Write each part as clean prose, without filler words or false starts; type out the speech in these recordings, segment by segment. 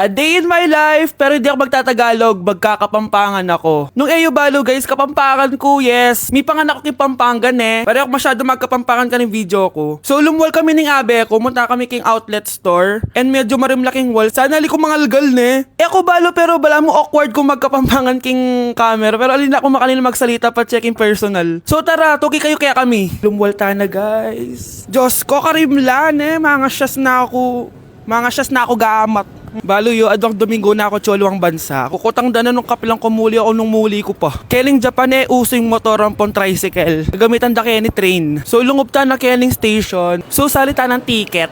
A day in my life, pero hindi ako magtatagalog, magkakapampangan ako. Nung Eyo Balo guys, kapampangan ko, yes. May panganak ko kay Pampangan eh. Pero ako masyado magkapampangan ka ng video ko. So lumuwal kami ng abe ko, munta kami king outlet store. And medyo marimlaking wall. Sana li ko mangalgal ne. Ako Balo, pero bala mo awkward kung magkapampangan king camera. Pero alin ako makalina magsalita pa checking personal. So tara, tuki kayo kaya kami. Lumuwal tayo na guys. Diyos ko, karimlan eh. Mga syas na ako gamat. Balo yo, adwang Domingo na ako choluang bansa. Kukutang dana nung kapilang kumuli ako nung muli ko pa. Keling Japan eh, using motor rampon tricycle. Gamitan da kaya ni train. So lungob ta na Keling station. So salita ng ticket.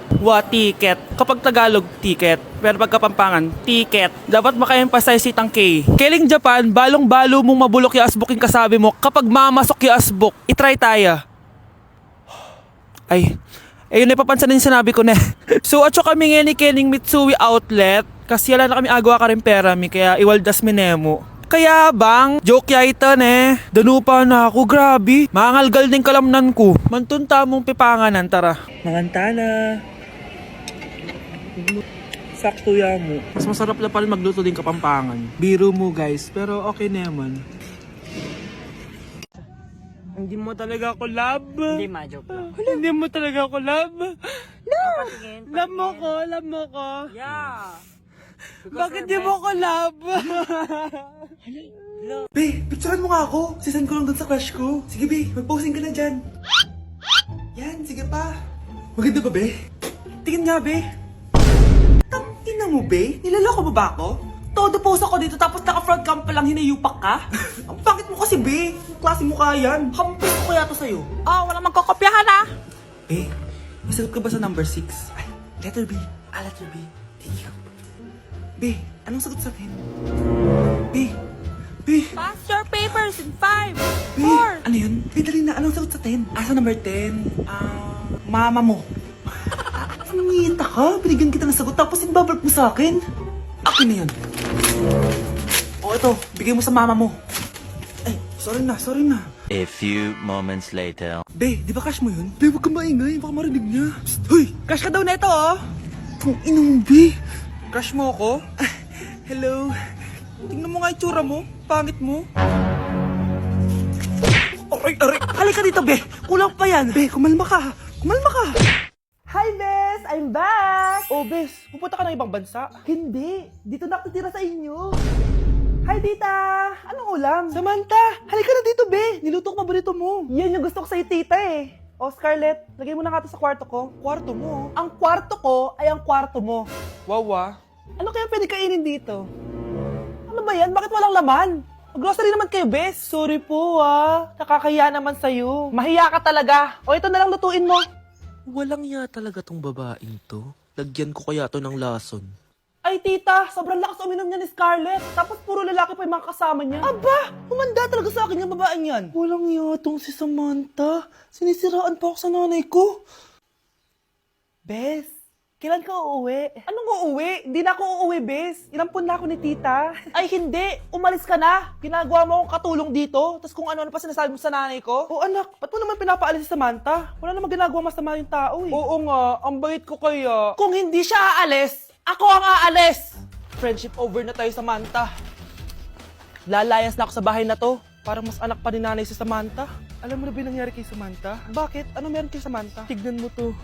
Ticket. Kapag Tagalog, ticket. Pero pag Kapampangan, ticket. Dapat maka-emphasize itang K. Keling Japan, balong-balo mong mabulok yung asboking kasabi mo. Kapag mamasok yung asbok, itry tayo. Ay, ayun na papansin din sinabi ko na. So atso kami ngayon ni Kening Mitsui Outlet. Kasi wala na kami agawa ka rin pera mi. Kaya iwaldas minemo. Kaya bang, joke yaitan eh. Danupa na ako, grabe. Mangalgal din kalamnan ko. Mantunta mong pipanganan, tara. Manganta na. Sakto ya mo. Mas masarap na pala magluto din Kapampangan. Biro mo guys, pero okay naman. Hindi mo talaga ako love. Hindi, ma-joke lang. Hindi mo talaga ako love. Patingin. Love mo ko. Yeah. Bakit di mo ko love? Be, picturean mo nga ako. Sisend ko lang dun sa crush ko. Sige, be, mag-posing ka na dyan. Yan, sige pa. Maganda ba, be? Tingin nga, be. Tangina mo, be? Nilaloko mo ba ako? Todo post ako dito tapos naka-front cam pa lang hinayupak ka? Ang bakit mo kasi, be? Ang klase mo kaya yan. Hampis ko kaya to sa'yo. Wala magkakopyahan ah. Be, masagot ka ba sa number 6? Ay, letter B. Letter B. Thank you. Be, anong sagot sa atin? Be, Pass your papers in 5, Be, 4. ano yun? Be, dali na. Anong sagot sa 10? Sa number 10? Mama mo. Nangihita ka? Binigyan kita ng sagot tapos ibabalik mo sa akin? Akin na yun. O ito, bigay mo sa mama mo. Ay, sorry na. A few moments later. Be, di ba crush mo yun? Be, huwag kang maingay, baka marinig niya. Psst, hoy! Crush ka daw na ito oh. Kung inong, Be. Crush mo ako? Hello. Tingnan mo nga itsura mo. Pangit mo. Aray. Halika dito, Be. Kulang pa yan. Be, kumalma ka. Hi, Bes! I'm back! Oh, Bes, pupunta ka ng ibang bansa? Hindi. Dito na ako titira sa inyo. Hi, Tita! Anong ulam? Samantha! Halika na dito, Be! Niluto ko paborito mo. Yan yung gusto ko sa'yo, Tita eh. Oh, Scarlett, lagay mo na nga ito sa kwarto ko. Kwarto mo? Ang kwarto ko ay ang kwarto mo. Wawa. Ano kaya pwede kainin dito? Ano ba yan? Bakit walang laman? Grocery naman kayo, Bes. Sorry po nakakahiya naman sa'yo. Mahiya ka talaga. O ito na lang lutuin mo. Walang ya talaga tong babaeng to. Lagyan ko kaya to ng lason. Ay, tita, sobrang lakas uminom niya ni Scarlett. Tapos puro lalaki pa yung mga kasama niya. Aba, humanda talaga sa akin yung babaeng yan. Walang yatong si Samantha. Sinisiraan pa ako sa nanay ko. Bes, kailan ka uuwi? Anong uuwi? Hindi na ako uuwi, Bes. Inampun na ako ni tita. Ay, hindi. Umalis ka na. Ginagawa mo akong katulong dito. Tapos kung ano-ano pa sinasabi mo sa nanay ko. O anak, ba't mo naman pinapaalis si Samantha? Wala namang ginagawa masama yung tao eh. Oo nga, ang bait ko kaya. Kung hindi siya aalis, ako ang aalis! Friendship over na tayo, Samantha. Lalayas na ako sa bahay na to. Parang mas anak pa ni nanay si Samantha. Alam mo na ba yung nangyari kay Samantha? Bakit? Ano meron kay Samantha? Tignan mo to.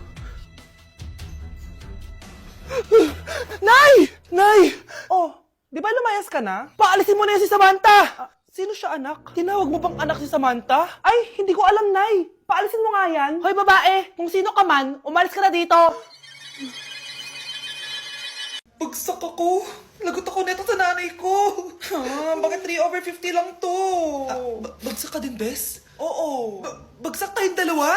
Nay! Nay! Oh, di ba lumayas ka na? Paalisin mo na yan si Samantha! Sino siya, anak? Tinawag mo bang anak si Samantha? Ay, hindi ko alam, Nay. Paalisin mo nga yan. Hoy, babae, kung sino ka man, umalis ka na dito. Bagsak ako. Lagot ako neto sa nanay ko. Bakit 3/50 lang to? Bagsak ka din, Bes? Oo. Bagsak tayong dalawa?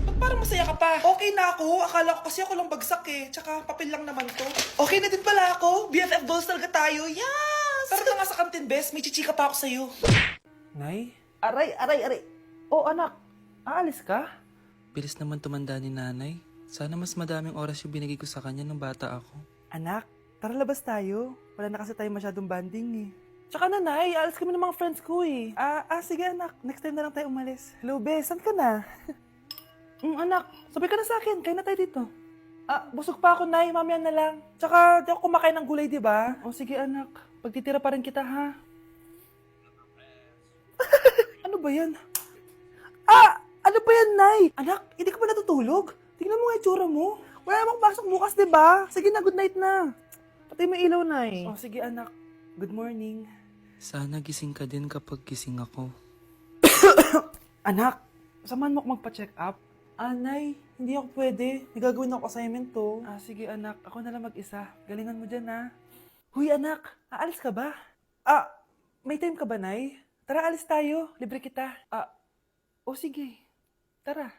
Ba't parang masaya ka pa? Okay na ako. Akala ko kasi ako lang bagsak eh. Tsaka papel lang naman to. Okay na din pala ako. BFF goals talaga tayo. Yes! Tara na nga sa kantin, Bes. May chichika pa ako sa'yo. Nay? Aray. Oh, anak. Aalis ka? Bilis naman tumanda ni nanay. Sana mas madaming oras yung binigay ko sa kanya nung bata ako. Anak, tara labas tayo. Wala na kasi tayo masyadong banding eh. Tsaka nanay, aalis kami ng mga friends ko eh. Sige anak, next time na lang tayo umalis. Hello, Bes, saan ka na? Anak, sabay ka na sa akin, kain na tayo dito. Busog pa ako, Nay. Mamaya na lang. Tsaka, di ako kumakain ng gulay, di ba? O sige, anak. Pagtitira pa rin kita, ha? Ano ba yan? Ano ba yan, Nay? Anak, hindi ka pa natutulog? Tingnan mo nga itsura mo. Wala namang pasok bukas, di ba? Sige na, good night na. Patay mo ilaw, Nay. O sige, anak. Good morning. Sana gising ka din kapag gising ako. Anak, samahan mo ako magpa-check up. Nay, hindi ako pwede. May gagawin ako assignment to. Sige anak, ako na lang mag-isa. Galingan mo dyan, ha? Huy anak, aalis ka ba? May time ka ba, Nay? Tara, alis tayo. Libre kita. Sige. Tara.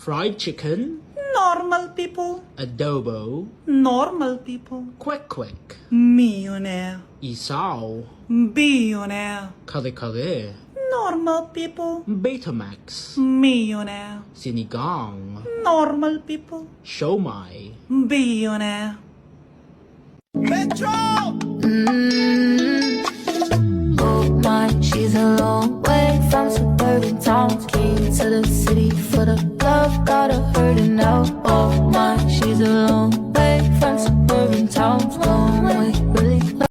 Fried chicken, Normal people. adobo, Normal people. kwek, Millionaire. isaw, Billionaire. kare, Normal people. Betamax, Millionaire. sinigang, Normal people. siomai. Billionaire. Oh my, she's a long way from suburban towns. Came to the city for the love, got her hurting now. Oh my, she's a long way from suburban towns. Long way, really close.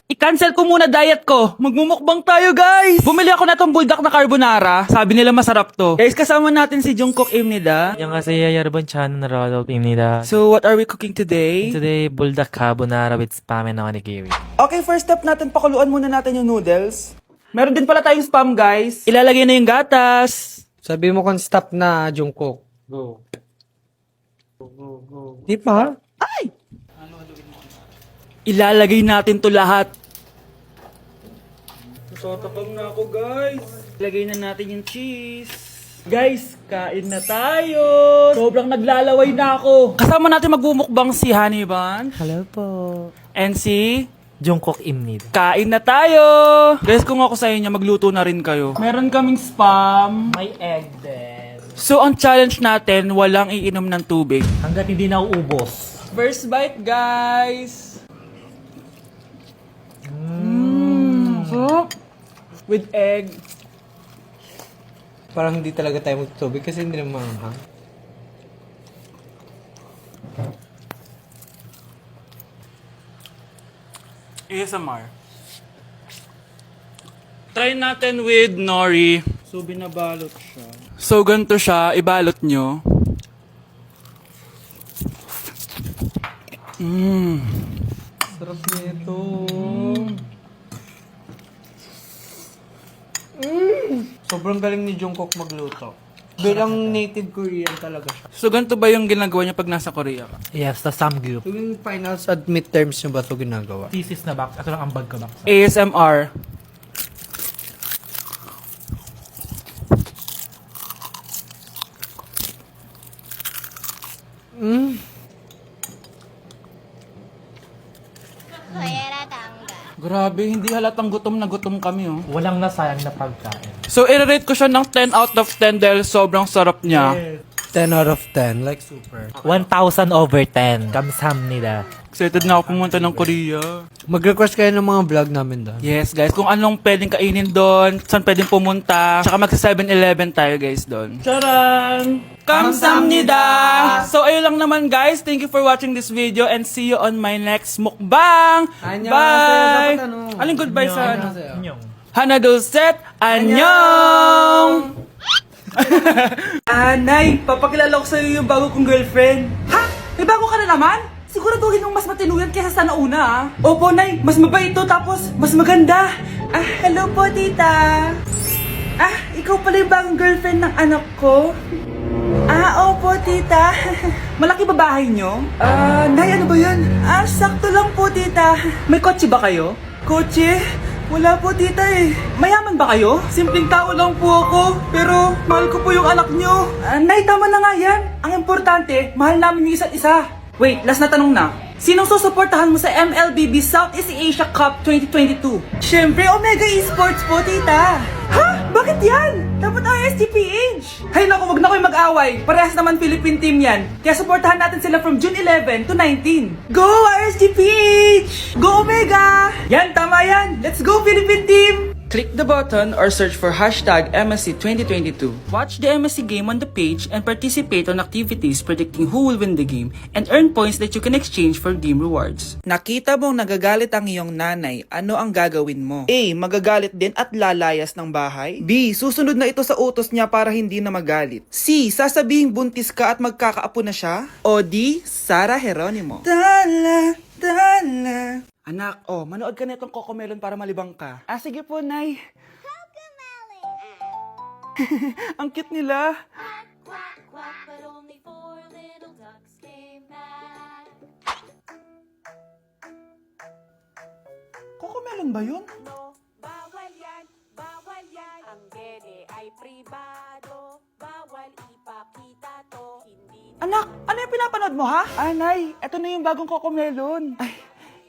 I-cancel ko muna diet ko. Magmumukbang tayo, guys. Bumili ako na tong buldak na carbonara. Sabi nila masarap to. Guys, kasama natin si Jungkook Imnida. 안녕하세요 여러분 저는 로드입니다. So, what are we cooking today? Today buldak carbonara with spam and onigiri. Okay, first step natin, pakuluan muna natin yung noodles. Meron din pala tayong spam, guys. Ilalagay na yung gatas. Sabi mo kung stop na, Jungkook. Go. Di pa? Ilalagay natin to lahat. Tatakam na ako, guys. Ilagay na natin yung cheese. Guys, kain na tayo. Sobrang naglalaway na ako. Kasama natin magbumukbang si Honey Bun. Hello po. And si... 중국입니다. Kain na tayo! Guys, kung ako sa inyo, magluto na rin kayo. Meron kaming spam. May egg din. So, ang challenge natin, walang iinom ng tubig. Hanggat hindi na uubos. First bite, guys! Sarap! With egg. Parang hindi talaga tayo magtubig kasi hindi naman maanghang. ASMR. Try natin with nori. So, binabalot siya. So, ganito siya. Ibalot nyo. Sarap nito. Sobrang galing ni Jungkook magluto. Bilang native Korean talaga siya. So, ganito ba yung ginagawa niya pag nasa Korea ka? Yes, the samgyup. Tuwing finals at midterms nyo ba ito ginagawa? Thesis na box. Ito lang ang bag ko box. ASMR. Grabe, hindi halatang gutom na gutom kami, oh. Walang nasayang na pagkain. So, i-rate ko siya ng 10 out of 10 dahil sobrang sarap niya. 10 out of 10, like super. 1,000/10. 감사합니다. Excited na ako pumunta ng Korea. Mag-request kayo ng mga vlog namin doon. Yes, guys. Kung anong pwedeng kainin doon, saan pwedeng pumunta. Tsaka mag-7-Eleven tayo, guys, doon. Charan! Kamsamnida! So, ayun lang naman, guys. Thank you for watching this video and see you on my next mukbang! Annyeonghaseyo. Bye! Dapat ano? Aling goodbye sa ano? 안녕. Hana Dulcet! Annyeong! Nay, papakilala ko sa'yo yung bago kong girlfriend. Ha? May bago ka na naman? Siguraduhin mong mas matino yan kesa sa nauna, ah. Opo, Nay. Mas mabait to, tapos mas maganda. Hello po, tita. Ikaw pala yung bagong girlfriend ng anak ko? Opo, tita. Malaki ba bahay nyo? Nay, ano ba yan? Sakto lang po, tita. May kotse ba kayo? Kotse? Wala po, tita eh. Mayaman ba kayo? Simpleng tao lang po ako, pero mahal ko po yung anak nyo. Nay, tama na nga yan. Ang importante, mahal namin yung isa't isa. Wait, last na tanong na. Sinong susuportahan mo sa MLBB Southeast Asia Cup 2022? Siyempre, Omega Esports po, tita. Ha? Bakit yan? Dapat ISTPH. Hay naku, wag na kayo mag-away. Parehas naman Philippine team yan. Kaya supportahan natin sila from June 11 to 19. Go ISTPH! Go Omega! Yan, tama yan. Let's go Philippine team! Click the button or search for hashtag MSC 2022. Watch the MSC game on the page and participate on activities predicting who will win the game and earn points that you can exchange for game rewards. Nakita mong nagagalit ang iyong nanay, ano ang gagawin mo? A. Magagalit din at lalayas ng bahay. B. Susunod na ito sa utos niya para hindi na magalit. C. Sasabihing buntis ka at magkakaapo na siya. O D. Sara Geronimo. Dala, dala. Anak, manood ka na itong Cocomelon para malibang ka. Ah, sige po, Nay. Ang cute nila. Cocomelon ba yun? Bawal yan, bawal yan. Ang dede ay pribado. Bawal ipakita to. Hindi Anak, ano yung pinapanood mo, ha? Ah, Nay, eto na yung bagong Cocomelon. Ay,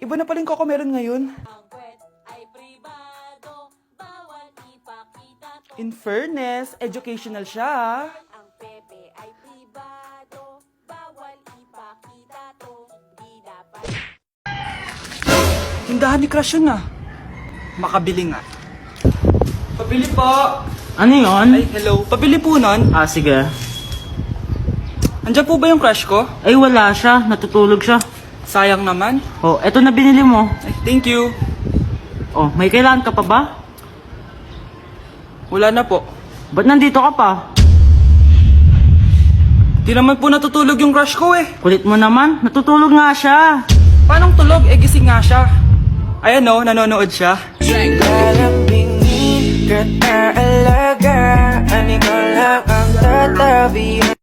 iba na pala yung Cocomelon ngayon. ang kwet ay pribado. Bawal ipakita to. In fairness, educational siya, ha? Ang pepe ay pribado. Bawal ipakita to. Hindi dapat. Tindahan ni Crush yun, ah. Makabili nga. Pabili po. Ano yun? Ay, hello. Pabili po nun. Ah, sige. Andiyan po ba yung crush ko? Ay, wala siya. Natutulog siya. Sayang naman. Oh, eto na binili mo. Ay, thank you. Oh, may kailangan ka pa ba? Wala na po. Ba't nandito ka pa? Di naman po natutulog yung crush ko eh. Kulit mo naman. Natutulog nga siya. Paanong tulog? Eh, gising nga siya. Ayan o, nanonood siya. Kalambingin, kat na alaga. Ani ko lang ang tatabi.